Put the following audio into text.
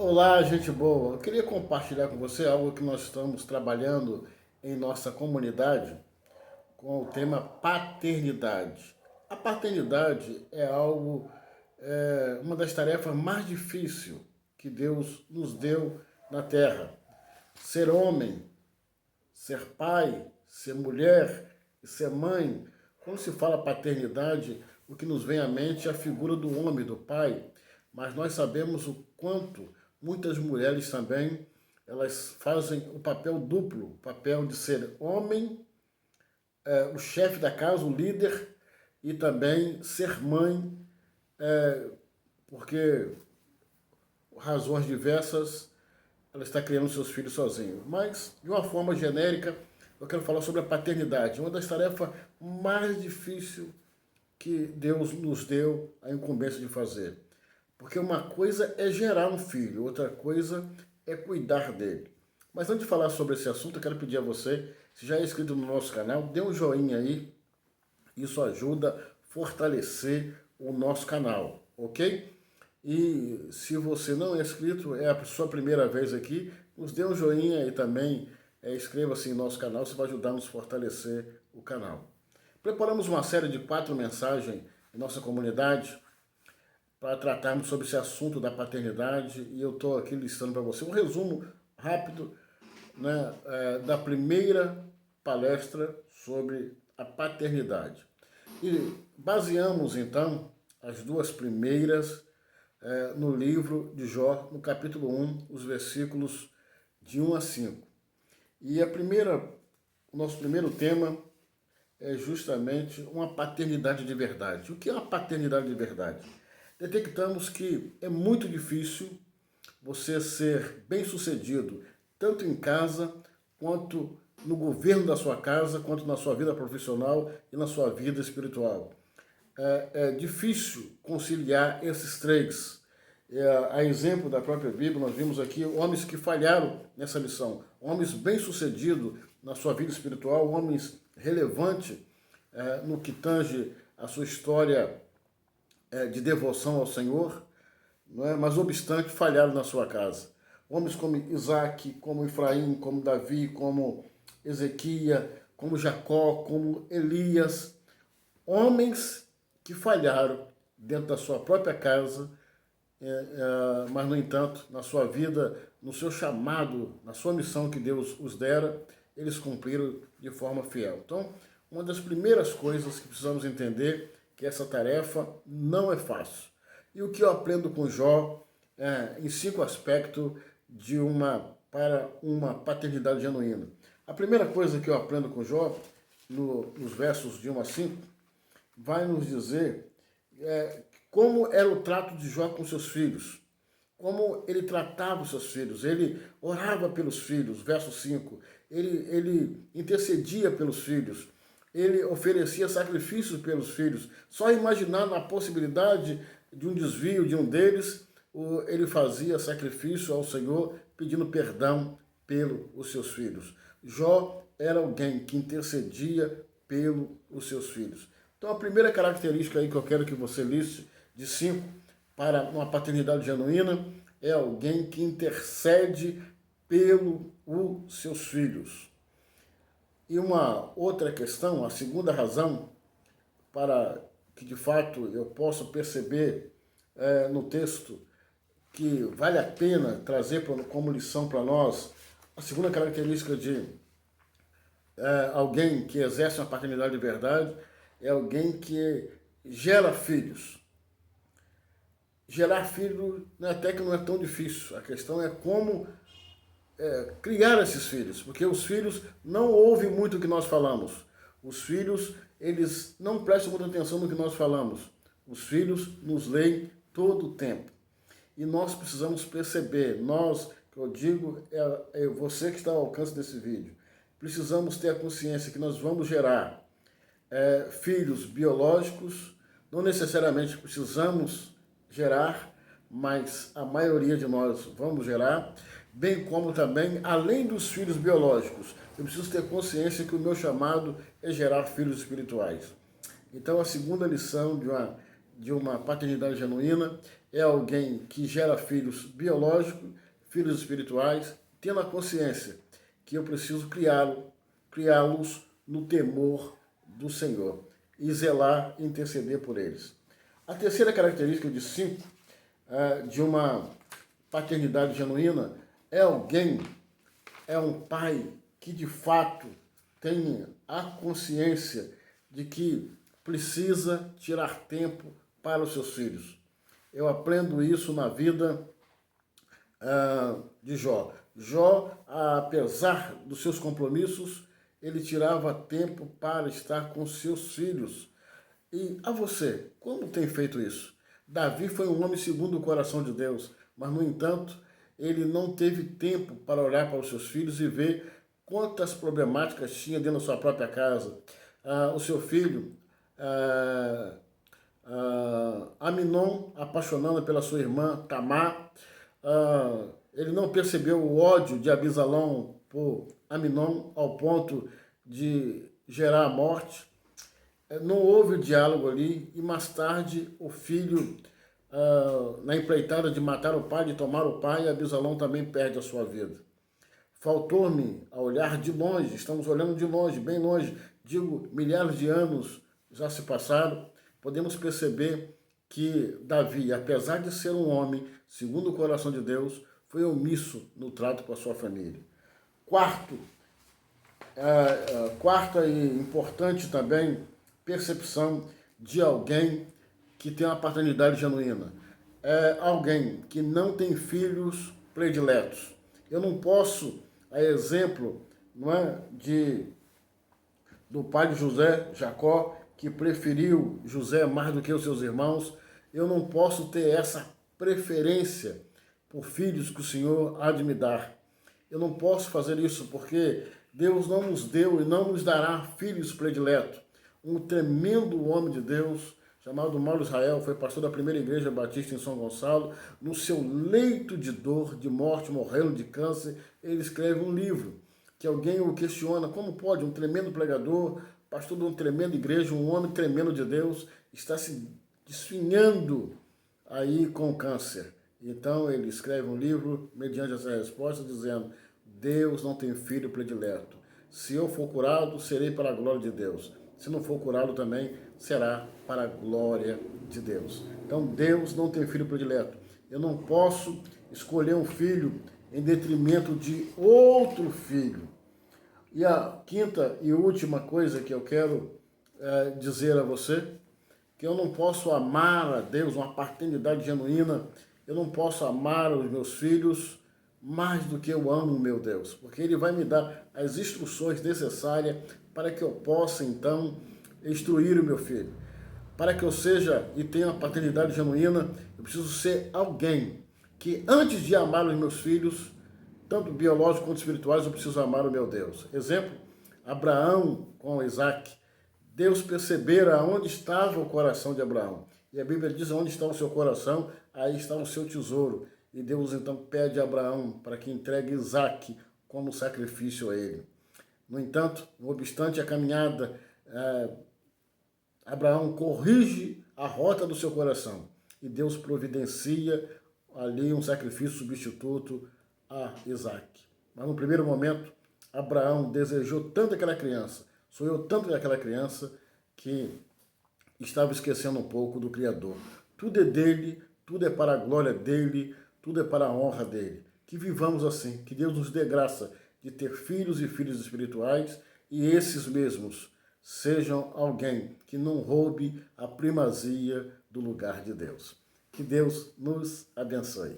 Olá, gente boa. Eu queria compartilhar com você algo que nós estamos trabalhando em nossa comunidade com o tema paternidade. A paternidade é algo, uma das tarefas mais difíceis que Deus nos deu na terra. Ser homem, ser pai, ser mulher e ser mãe. Quando se fala paternidade, o que nos vem à mente é a figura do homem, do pai, mas nós sabemos o quanto muitas mulheres também elas fazem o papel duplo, o papel de ser homem, o chefe da casa, o líder, e também ser mãe, porque razões diversas ela está criando seus filhos sozinha. Mas, de uma forma genérica, eu quero falar sobre a paternidade, uma das tarefas mais difíceis que Deus nos deu a incumbência de fazer. Porque uma coisa é gerar um filho, outra coisa é cuidar dele. Mas antes de falar sobre esse assunto, eu quero pedir a você, se já é inscrito no nosso canal, dê um joinha aí. Isso ajuda a fortalecer o nosso canal, ok? E se você não é inscrito, é a sua primeira vez aqui, nos dê um joinha e também inscreva-se em nosso canal, isso vai ajudar a nos fortalecer o canal. Preparamos uma série de 4 mensagens em nossa comunidade para tratarmos sobre esse assunto da paternidade e eu estou aqui listando para você um resumo rápido, né, da primeira palestra sobre a paternidade. E baseamos então as duas primeiras no livro de Jó, no capítulo 1, os versículos de 1 a 5. E o nosso primeiro tema é justamente uma paternidade de verdade. O que é uma paternidade de verdade? Detectamos que é muito difícil você ser bem-sucedido, tanto em casa, quanto no governo da sua casa, quanto na sua vida profissional e na sua vida espiritual. É difícil conciliar esses três. A exemplo da própria Bíblia, nós vimos aqui homens que falharam nessa missão, homens bem-sucedidos na sua vida espiritual, homens relevantes no que tange a sua história de devoção ao Senhor, não é? Mas obstante falharam na sua casa. Homens como Isaac, como Efraim, como Davi, como Ezequias, como Jacó, como Elias, homens que falharam dentro da sua própria casa, mas no entanto, na sua vida, no seu chamado, na sua missão que Deus os dera, eles cumpriram de forma fiel. Então, uma das primeiras coisas que precisamos entender que essa tarefa não é fácil. E o que eu aprendo com Jó em 5 aspectos para uma paternidade genuína. A primeira coisa que eu aprendo com Jó, nos versos de 1 a 5, vai nos dizer como era o trato de Jó com seus filhos, como ele tratava os seus filhos, ele orava pelos filhos, verso 5, ele intercedia pelos filhos, ele oferecia sacrifícios pelos filhos. Só imaginando a possibilidade de um desvio de um deles, ele fazia sacrifício ao Senhor, pedindo perdão pelos seus filhos. Jó era alguém que intercedia pelos seus filhos. Então a primeira característica aí que eu quero que você liste, de 5, para uma paternidade genuína, é alguém que intercede pelos seus filhos. E uma outra questão, a segunda razão para que de fato eu possa perceber no texto que vale a pena trazer como lição para nós, a segunda característica de alguém que exerce uma paternidade de verdade é alguém que gera filhos. Gerar filho até que não é tão difícil, a questão é como criar esses filhos, porque os filhos não ouvem muito o que nós falamos. Os filhos, eles não prestam muita atenção no que nós falamos. Os filhos nos leem todo o tempo. E nós precisamos perceber, nós, que eu digo, é você que está ao alcance desse vídeo, precisamos ter a consciência que nós vamos gerar filhos biológicos, não necessariamente precisamos gerar, mas a maioria de nós vamos gerar, bem como também, além dos filhos biológicos, eu preciso ter consciência que o meu chamado é gerar filhos espirituais. Então, a segunda lição de uma paternidade genuína é alguém que gera filhos biológicos, filhos espirituais, tendo a consciência que eu preciso criá-los no temor do Senhor e zelar e interceder por eles. A terceira característica de 5 de uma paternidade genuína é um pai que de fato tem a consciência de que precisa tirar tempo para os seus filhos. Eu aprendo isso na vida de Jó. Jó, apesar dos seus compromissos, ele tirava tempo para estar com seus filhos. E a você, como tem feito isso? Davi foi um homem segundo o coração de Deus, mas, no entanto, ele não teve tempo para olhar para os seus filhos e ver quantas problemáticas tinha dentro da sua própria casa. O seu filho, Aminon, apaixonando pela sua irmã Tamar, ele não percebeu o ódio de Abisalão por Aminon ao ponto de gerar a morte. Não houve o diálogo ali e mais tarde o filho, na empreitada de matar o pai, de tomar o pai, Abisalão também perde a sua vida. Faltou-me a olhar de longe, estamos olhando de longe, bem longe, digo, milhares de anos já se passaram, podemos perceber que Davi, apesar de ser um homem, segundo o coração de Deus, foi omisso no trato com a sua família. Quarta e importante também, percepção de alguém que tem uma paternidade genuína. É alguém que não tem filhos prediletos. Eu não posso, a exemplo, do pai de José, Jacó, que preferiu José mais do que os seus irmãos, eu não posso ter essa preferência por filhos que o Senhor há de me dar. Eu não posso fazer isso porque Deus não nos deu e não nos dará filhos prediletos. Um tremendo homem de Deus, chamado Mauro Israel, foi pastor da primeira igreja batista em São Gonçalo. No seu leito de dor, de morte, morrendo de câncer, ele escreve um livro que alguém o questiona, como pode um tremendo pregador, pastor de uma tremenda igreja, um homem tremendo de Deus, está se desfinhando aí com câncer. Então ele escreve um livro, mediante essa resposta, dizendo: Deus não tem filho predileto. Se eu for curado, serei para a glória de Deus. Se não for curado também, será para a glória de Deus. Então Deus não tem filho predileto. Eu não posso escolher um filho em detrimento de outro filho. E a quinta e última coisa que eu quero dizer a você, que eu não posso amar a Deus, uma paternidade genuína, eu não posso amar os meus filhos mais do que eu amo o meu Deus, porque Ele vai me dar as instruções necessárias para que eu possa, então, instruir o meu filho. Para que eu seja e tenha uma paternidade genuína, eu preciso ser alguém que, antes de amar os meus filhos, tanto biológicos quanto espirituais, eu preciso amar o meu Deus. Exemplo, Abraão com Isaac. Deus percebera onde estava o coração de Abraão. E a Bíblia diz: onde está o seu coração, aí está o seu tesouro. E Deus então pede a Abraão para que entregue Isaac como sacrifício a ele. No entanto, não obstante a caminhada, Abraão corrige a rota do seu coração. E Deus providencia ali um sacrifício substituto a Isaac. Mas no primeiro momento, Abraão desejou tanto aquela criança, sonhou tanto daquela criança, que estava esquecendo um pouco do Criador. Tudo é dele, tudo é para a glória dele, tudo é para a honra dele. Que vivamos assim, que Deus nos dê graça de ter filhos e filhas espirituais, e esses mesmos sejam alguém que não roube a primazia do lugar de Deus. Que Deus nos abençoe.